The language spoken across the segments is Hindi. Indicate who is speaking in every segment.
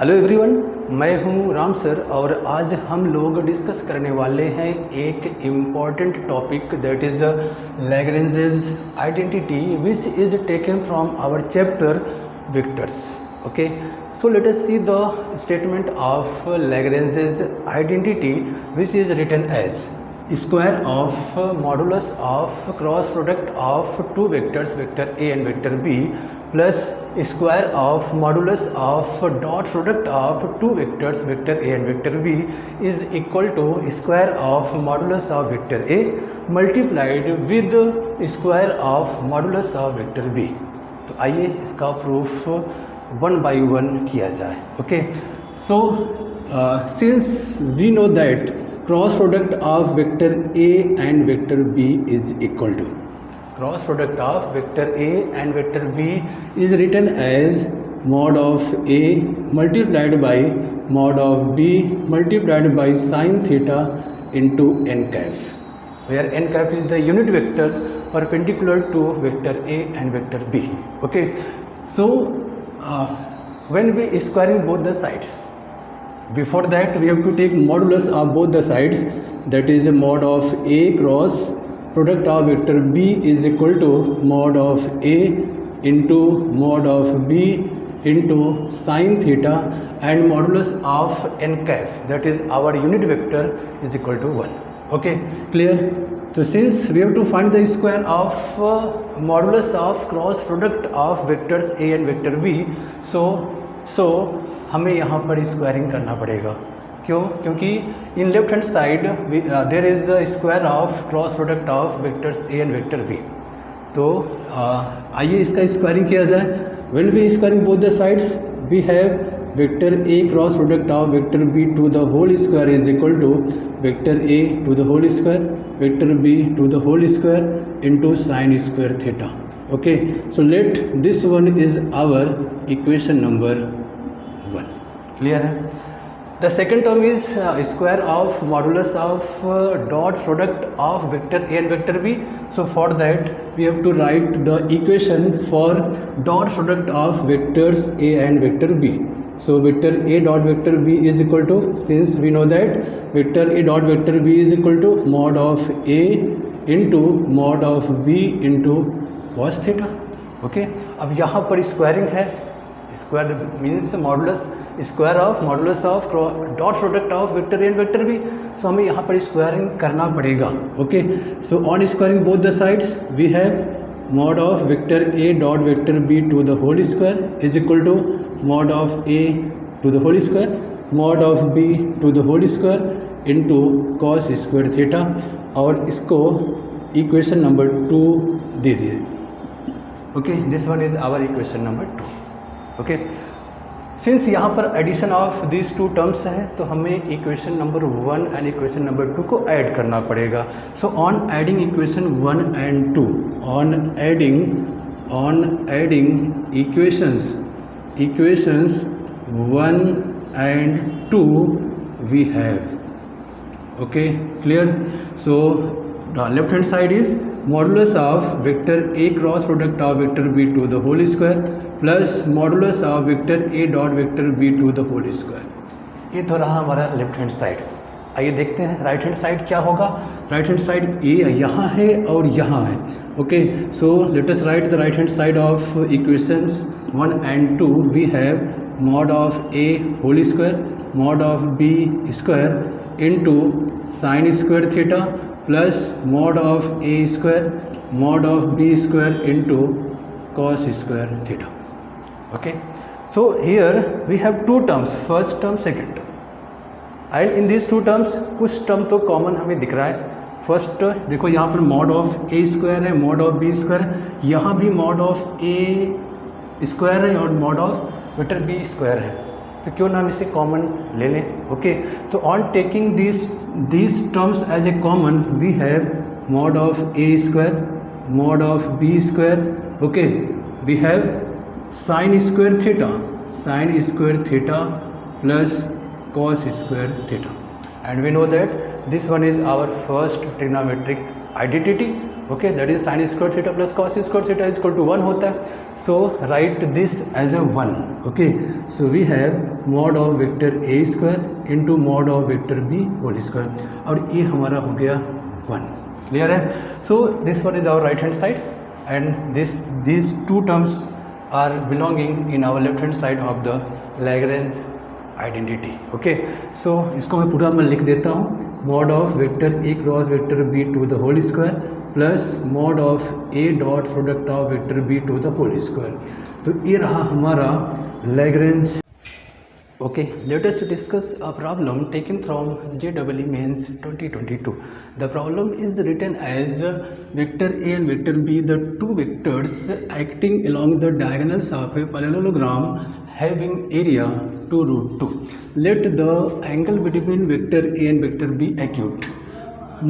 Speaker 1: हेलो एवरीवन, मैं हूं राम सर और आज हम लोग डिस्कस करने वाले हैं एक important topic that is Lagrange's identity which is taken from our chapter vectors. Okay, so let us see the statement of Lagrange's identity, which is written as square of modulus of cross product of two vectors, vector A and vector B, plus square of modulus of dot product of two vectors, vector A and vector B, is equal to square of modulus of vector A multiplied with square of modulus of vector B. तो आइए इसका प्रूफ वन बाय वन किया जाए. Okay, so since we know that cross product of vector A and vector B is equal to cross product of vector A and vector B is written as mod of A multiplied by mod of B multiplied by sine theta into N cap, where n cap is the unit vector perpendicular to vector A and vector B. Okay, so when we squaring both the sides, before that we have to take modulus of both the sides, that is a mod of A cross product of vector B is equal to mod of A into mod of B into sin theta, and modulus of n cap, that is our unit vector, is equal to 1. Okay, clear? So since we have to find the square of modulus of cross product of vectors A and vector B, so हमें यहाँ पर स्क्वायरिंग करना पड़ेगा. क्यों? क्योंकि in left hand side there is a square of cross product of vectors A and vector B. तो आइए इसका स्क्वायरिंग किया जाए. When we squaring both the sides we have vector A cross product of vector B to the whole square is equal to vector A to the whole square vector B to the whole square into sin square theta. Okay, so let this one is our equation number 1. Clear है? The second term is square of modulus of dot product of vector A and vector B. So for that we have to write the equation for dot product of vectors A and vector B. So vector A dot vector B is equal to, since we know that vector A dot vector B is equal to mod of A into mod of B into cos theta. Okay, अब यहाँ पर स्क्वायरिंग है. Square means modulus, square of modulus of dot product of vector A and vector B. So हमें यहाँ पर स्क्वायरिंग करना पड़ेगा. Okay, so on squaring both the sides we have mod of vector A dot vector B to the whole square is equal to mod of A to the whole square mod of B to the whole square into cos square theta, और इसको इक्वेशन नंबर 2 दे दिए. Okay, this one is our equation number 2. Okay, since यहाँ पर addition of this two terms है तो हमें equation number 1 and equation number 2 को ऐड करना पड़ेगा. So on adding equation 1 and 2, on adding equations 1 and 2 we have. Okay, clear? So the left hand side is modulus of vector A cross product of vector B to the whole square plus modulus of vector A dot vector B to the whole square. ये तो रहा हमारा लेफ्ट हैंड साइड. आइए देखते हैं राइट हैंड साइड क्या होगा. राइट हैंड साइड A यहाँ है और यहाँ है. Okay, so let us write the right hand side of equations 1 and 2. We have mod of A whole square mod of B square into sin square theta plus mod of A square mod of B square into cos square theta. Okay, so here we have two terms, first term, second term, and in these two terms कुछ term तो common हमें दिख रहा है. फर्स्ट देखो यहाँ पर mod of A square है, mod of B square, यहाँ भी mod of A square है और mod of vector B square है. तो क्यों ना हम इसे कॉमन ले लें. ओके, तो on taking these terms as a common we have mod of A square mod of B square. Okay, we have sin square theta plus cos square theta, and we know that this one is our first trigonometric identity okay, that is sine square theta plus cos square theta is equal to 1 होता है. So write this as a 1. Okay, so we have mod of vector A square into mod of vector B whole square, और ये हमारा हो गया 1. क्लियर है? So this one is our right hand side and these two terms are belonging in our left hand side of the Lagrange identity. Okay, so इसको मैं पूरा मैं लिख देता हूँ. Mod of vector A cross vector B to the whole square plus mod of A dot product of vector B to the whole square. तो ये रहा हमारा Lagrange. Okay, let us discuss a problem taken from JEE Mains 2022. The problem is written as vector A and vector B, the two vectors acting along the diagonals of a parallelogram having area 2 root 2. Let the angle between vector A and vector be acute.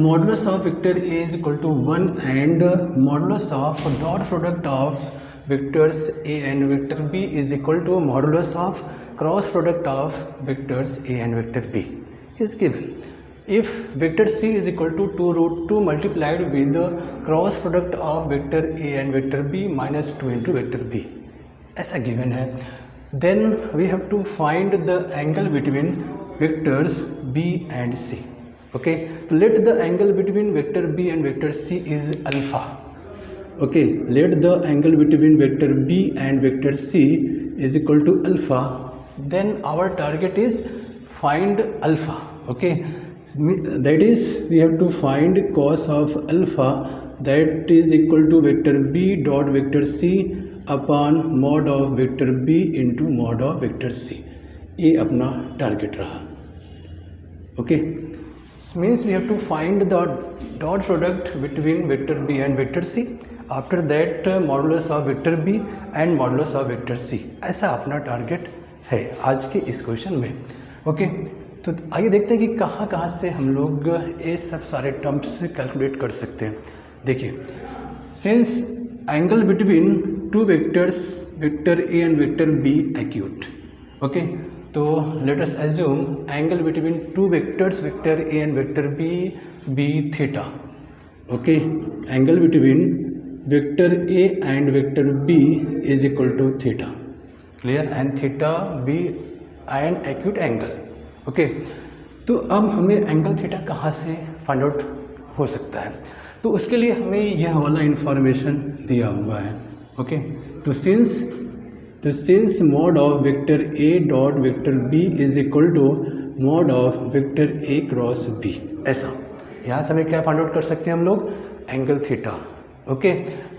Speaker 1: Modulus of vector A is equal to 1 and modulus of dot product of vectors A and vector B is equal to modulus of cross product of vectors A and vector B is given. If vector C is equal to 2 root 2 multiplied with the cross product of vector A and vector B minus 2 into vector B, ऐसा given है, then we have to find the angle between vectors B and C. Okay, so let the angle between vector B and vector C is alpha. Okay, let the angle between vector B and vector C is equal to alpha. Then our target is find alpha. Okay, that is we have to find cos of alpha, that is equal to vector B dot vector C upon mod of vector B into mod of vector C. ये अपना टारगेट रहा. Okay, means we have to find the dot product between vector B and vector C. After that modulus of vector B and modulus of vector C. ऐसा अपना टारगेट है आज के इस क्वेश्चन में. ओके, तो आइए देखते हैं कि कहाँ से हम लोग ये सब सारे टर्म्स कैलकुलेट कर सकते हैं. देखिए, since angle between two vectors vector A and vector B acute. Okay, तो let us assume angle between two vectors vector A and vector B theta. Okay, angle between vector A and vector B is equal to theta. Clear? And theta be an acute angle. Okay, तो अब हमें एंगल थीटा कहाँ से फाइंड आउट हो सकता है, तो उसके लिए हमें यह वाला इंफॉर्मेशन दिया हुआ है. ओके, तो since mod of vector A dot vector B is equal to mod of vector A cross B, ऐसा यहाँ से हमें क्या फाइंड आउट कर सकते हैं हम लोग? Angle theta. ओके,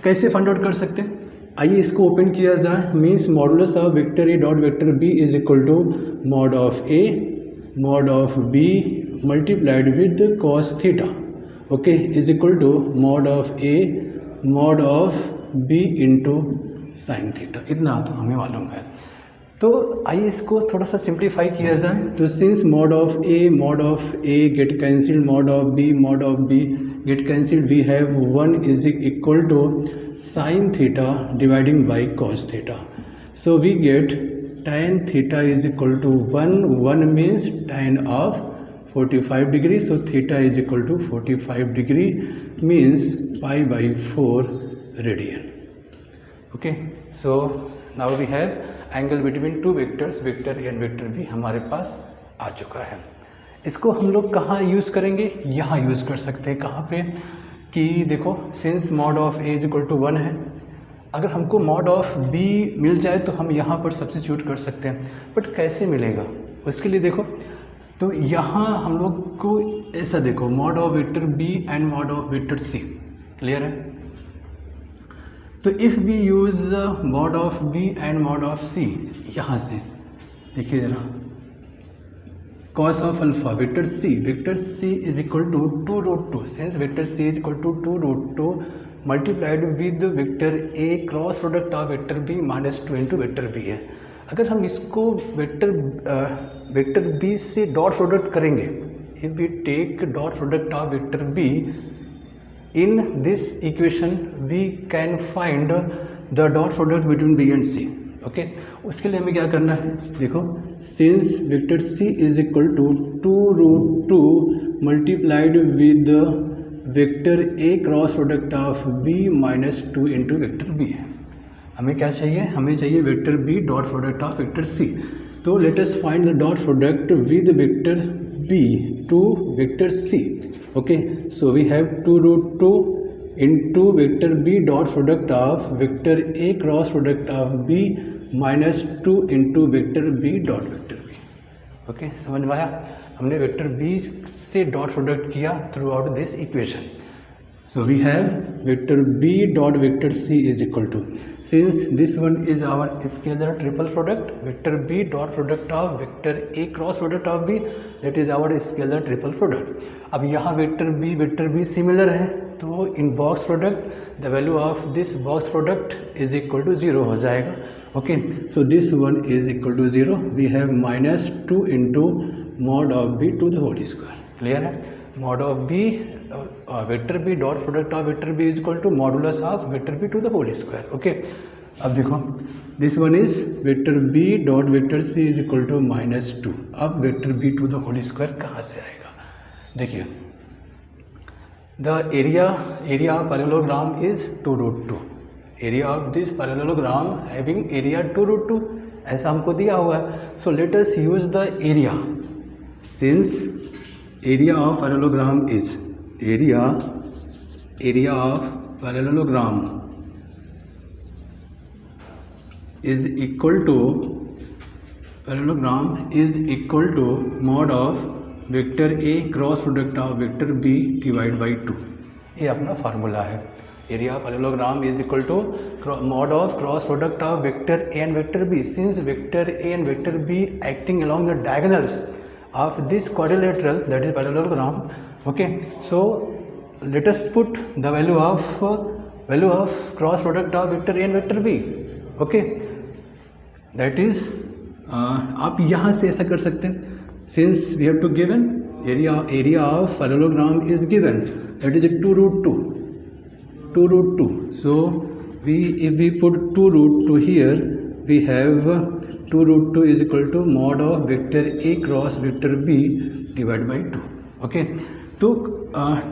Speaker 1: कैसे फाइंड आउट कर सकते हैं? आइए इसको ओपन किया जाए. Means modulus of vector A dot vector B is equal to mod of A mod of B multiplied with cos theta. Okay, is equal to mod of A mod of B into sine theta. इतना तो हमें मालूम है. तो आइए इसको थोड़ा सा सिंप्लीफाई किया जाए. तो since mod of A get cancelled, mod of B get cancelled, we have 1 is equal to sin theta dividing by cos theta. So we get tan theta is equal to 1 means tan of 45 degree. So theta is equal to 45 degree means pi by 4 radian. Okay, so now we have angle between two vectors vector A and vector B हमारे पास आ चुका है. इसको हम लोग कहाँ यूज़ करेंगे? यहाँ यूज़ कर सकते हैं. कहाँ पे? कि देखो, since mod of A is equal to 1 है, अगर हमको मॉड ऑफ बी मिल जाए तो हम यहाँ पर सब्स्टिट्यूट कर सकते हैं. बट कैसे मिलेगा उसके लिए देखो, तो यहाँ हम लोग को ऐसा देखो, mod of vector B and mod of vector C. Clear है? तो if we use mod of B and mod of C, यहाँ से देखिए जरा, cos of alpha vector C is equal to 2 root 2. Since vector C is equal to 2 root 2 multiplied with vector A cross product of vector B minus 2 into vector B है. अगर हम इसको वेक्टर B से डॉट प्रोडक्ट करेंगे, if we take dot product of vector B in this equation we can find the dot product between B and C. Okay, उसके लिए हमें क्या करना है? देखो, since vector C is equal to 2 root 2 multiplied with vector A cross product of B minus 2 into vector B है। हमें क्या चाहिए, हमें चाहिए vector B dot product of vector C. तो let us find the dot product with vector B to vector C. Okay, so we have 2√2 into vector B dot product of vector A cross product of B minus 2 into vector B dot vector B. Okay, समझ में आया? हमने वेक्टर बी से डॉट प्रोडक्ट किया throughout this equation. So we have vector b dot vector c is equal to, since this one is our scalar triple product, vector b dot product of vector a cross product of b, that is our scalar triple product। अब यहाँ vector b similar है, तो in box product the value of this box product is equal to 0 हो जाएगा। okay, so this one is equal to 0, we have minus 2 into mod of b to the whole square। clear है? mod of b vector B dot product of vector B is equal to modulus of vector B to the whole square. Okay, अब देखो this one is vector B dot vector C is equal to -2। अब vector B to the whole square कहाँ से आएगा? देखिए, the area of parallelogram is 2√2। Area of this parallelogram having area 2√2, ऐसा हमको दिया हुआ है। So let us use the area, since area of parallelogram is area of parallelogram is equal to mod of vector a cross product of vector b divided by 2। ये अपना फार्मूला है। area of parallelogram is equal to mod of cross product of vector a and vector b, since vector a and vector b acting along the diagonals of this quadrilateral, that is parallelogram। okay, so let us put the value of cross product of vector a and vector b। okay, that is आप यहाँ से ऐसा कर सकते हैं, since we have to given area of parallelogram is given, that is 2√2। so if we put 2√2 here, we have 2√2 is equal to mod of vector a cross vector b divided by 2। okay, तो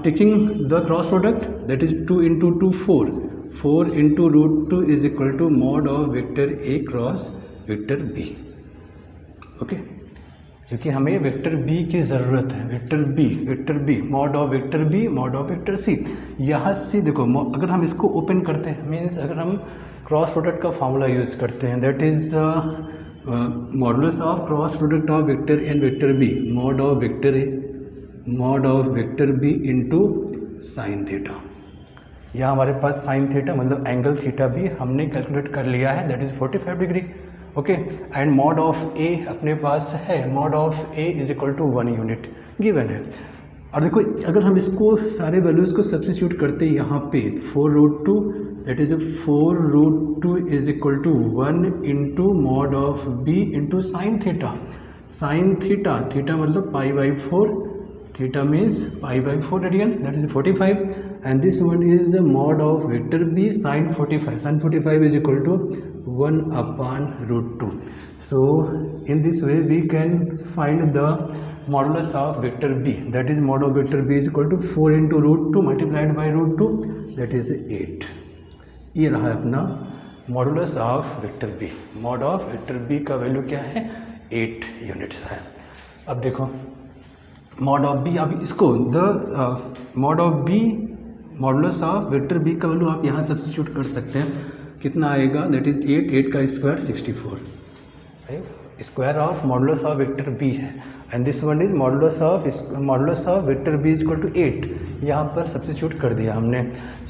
Speaker 1: taking the cross product, that is 2 into 2 4 into √2 is equal to mod of vector a cross vector b। okay, क्योंकि हमें वेक्टर b की ज़रूरत है, vector b mod of vector b mod of vector c। यहाँ से देखो, अगर हम इसको ओपन करते हैं, मीन्स अगर हम क्रॉस प्रोडक्ट का फार्मूला यूज़ करते हैं, that is modulus of cross product of vector and vector B mod of vector a mod of vector b into sine theta. यहाँ हमारे पास साइन थीटा मतलब एंगल थीटा भी हमने कैलकुलेट कर लिया है, that is 45 degree. Okay, and mod of a अपने पास है, mod of a is equal to 1 unit given है। और देखो, अगर हम इसको सारे वैल्यूज़ को सब्स्टिट्यूट करते हैं यहाँ पे, 4√2 that is 4√2 is equal to 1 into mod of b into sine theta. Sine theta मतलब π/4, theta means π/4 radian, that is 45, and this one is mod of vector b sine 45 is equal to 1/√2। So in this way we can find the modulus of vector b, that is mod of vector b is equal to 4 into √2 multiplied by √2, that is 8। ये रहा अपना modulus of vector B. Mod of vector B का वैल्यू क्या है? 8 यूनिट्स है। अब देखो मॉड ऑफ बी, अब इसको the mod of B modulus of vector B का वैल्यू आप यहाँ सब्स्टिट्यूट कर सकते हैं। कितना आएगा? दैट इज 8 का square 64, square of modulus of vector B है, and this one is modulus of vector B is equal to 8। यहाँ पर सब्स्टिट्यूट कर दिया हमने।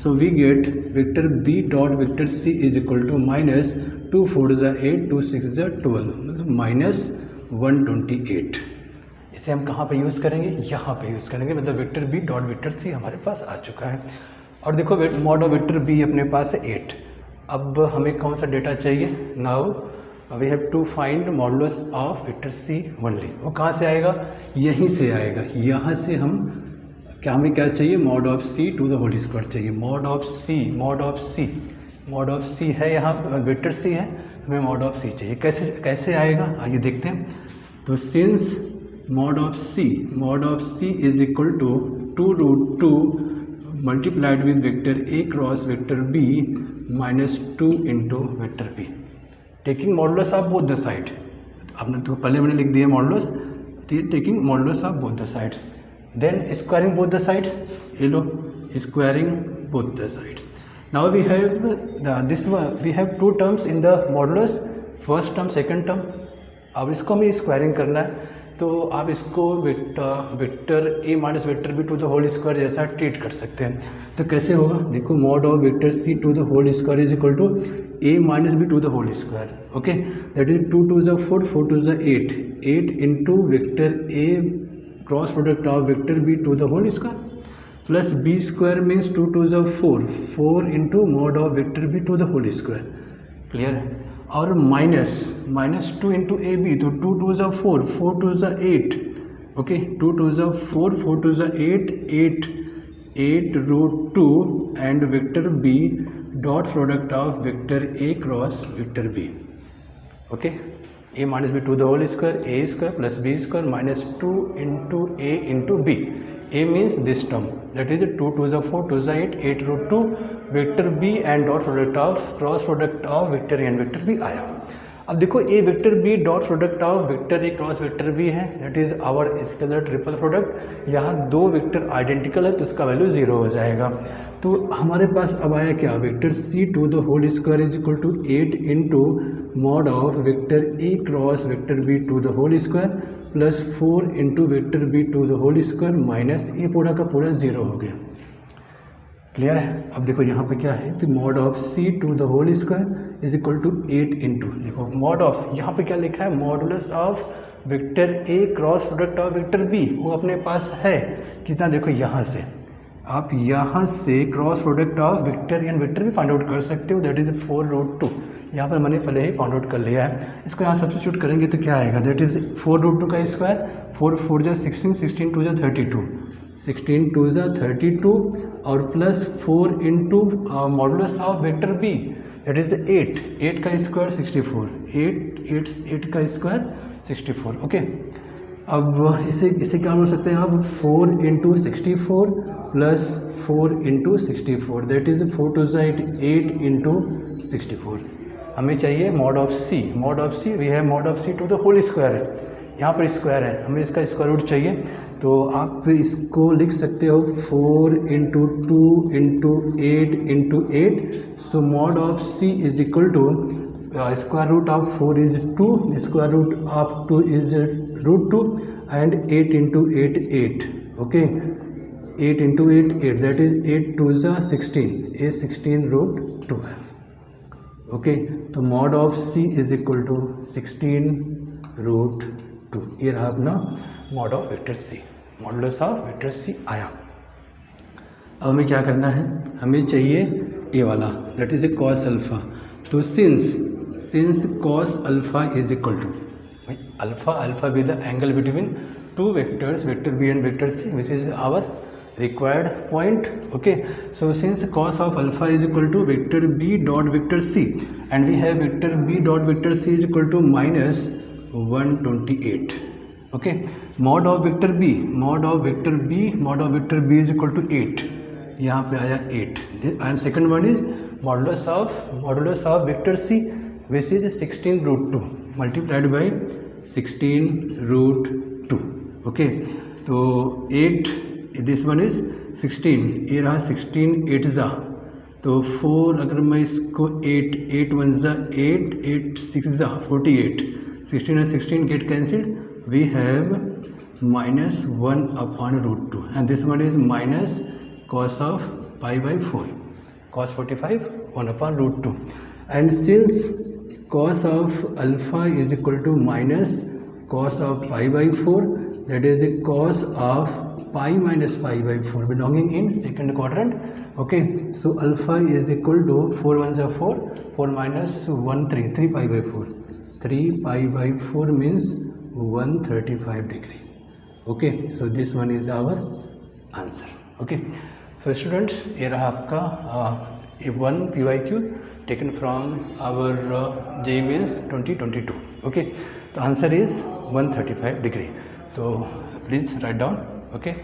Speaker 1: So we get vector B dot vector C is equal to -2 4 8 2 6 12, मतलब -128। इसे हम कहाँ पे यूज़ करेंगे? यहाँ पे यूज़ करेंगे, मतलब vector B dot vector C हमारे पास आ चुका है। और देखो मॉड ऑफ वेक्टर बी अपने पास है 8। अब हमें कौन सा डेटा चाहिए? Now we have to find modulus of vector C only. वो कहाँ से आएगा? यहीं से आएगा। यहाँ से हम हमें क्या चाहिए? Mod of C to the whole square चाहिए। मॉड ऑफ सी है, यहाँ वेक्टर सी है, हमें मॉड ऑफ सी चाहिए। कैसे आएगा आइए देखते हैं। तो since mod of c is equal to 2√2 multiplied with vector A cross vector B minus 2 into vector B, taking modulus of both the side. आपने तो पहले मैंने लिख दिया modulus, taking modulus of both the sides, then squaring both the sides, ये लो squaring both the sides. Now we have two terms in the modulus, first term second term. अब इसको हमें स्क्वायरिंग करना है, तो आप इसको vector A minus vector B to the whole square जैसा ट्रीट कर सकते हैं। तो कैसे होगा, देखो mod of vector C to the whole square is equal to A minus B to the whole square, okay, that is 2 2 ज़ा 4, 4 2 ज़ा 8, 8 into vector A cross product of vector B to the whole square plus B square means 2 2 ज़ा 4, 4 into mod of vector B to the whole square. Clear है। और माइनस 2 इंटू ए बी, तो 2 2 ज़ा 4, 4 2 ज़ा 8, ओके, 2 2 ज़ा 4, 4 2 ज़ा 8, 8 root 2 and vector B dot product of vector A cross vector B, okay, A minus B to the whole square, A square plus B square minus 2 into A into B. A means this term, that is 2 2 ज़ा 4, 2 ज़ा 8, 8 root 2 vector B and dot product of cross product of vector A and vector B आया। अब देखो ए vector B dot product of vector A cross vector B है, that is our scalar triple product. यहाँ दो वेक्टर आइडेंटिकल है तो इसका वैल्यू 0 हो जाएगा। तो हमारे पास अब आया क्या, vector C to the whole square is equal to 8 into mod of vector A cross vector B to the whole square plus 4 into vector B to the whole square minus A पूरा का पूरा 0 हो गया। क्लियर है। अब देखो यहाँ पे क्या है, तो mod of C to the whole square is equal to 8 into, देखो मॉड ऑफ यहाँ पे क्या लिखा है, modulus of vector A cross product of vector B, वो अपने पास है कितना, देखो यहाँ से आप यहाँ से cross product of vector and vector भी फाइंड आउट कर सकते हो, दैट इज 4 रूट 2। यहाँ पर मैंने पहले ही फाइंड आउट कर लिया है। इसको यहाँ सब्स्टिट्यूट करेंगे तो क्या आएगा, दैट इज 4 रूट 2 का स्क्वायर, 4 4 जा 16, 16 2 जा 32, 16 2 जा 32 और plus 4 into modulus of vector B that is 8, 8 का स्क्वायर 64, 8 का स्क्वायर 64, ओके। अब इसे क्या बोल सकते हैं आप, 4 into 64 plus 4 into 64 that is 4 2 जा 8 इंटू 64। हमें चाहिए mod of C, mod of C we have mod of C to the whole square है, यहाँ पर स्क्वायर है, हमें इसका स्क्वायर रूट चाहिए। तो आप इसको लिख सकते हो 4 into 2 into 8 into 8, so mod of C is equal to square root of 4 is 2, square root of 2 is root 2 and 8 into 8 8, okay, 8 into 8 8 that is 8 2 जा 16, ए 16 रूट 2 है, ओके। तो mod of C is equal to 16 root 2, ये रहा अपना mod of vector C, modulus of vector C आया। अब हमें क्या करना है, हमें चाहिए ए वाला that is A cos alpha. तो since cos alpha is equal to alpha with the angle between two vectors vector B and vector C which is our required point, okay. So since cos of alpha is equal to vector b dot vector c and we have vector b dot vector c is equal to minus 128, okay. Mod of vector b is equal to 8, यहाँ पे आया 8 and second one is modulus of vector c which is 16 root 2 multiplied by 16 root 2, okay. तो 8 दिस वन इज 16, ये रहा 16 8 जा, तो 4 अगर मैं इसको 8 1 जा 8 8 6 जा 48, 16 और 16 get cancelled, we have minus 1 upon root 2 and this one is minus cos of pi by 4, cos 45 1 upon root 2 and since cos of alpha is equal to minus cos of pi by 4 that is A cos of pi minus pi by 4 belonging in second quadrant, okay. So alpha is equal to 4 1 is 4, 4 minus 1 3 pi by 4, 3 pi by 4 means 135 degree, okay. So this one is our answer, okay. So students, ये रहा आपका A1 PYQ taken from our JEE Mains 2022, okay. The answer is 135 degree. So please write down, okay.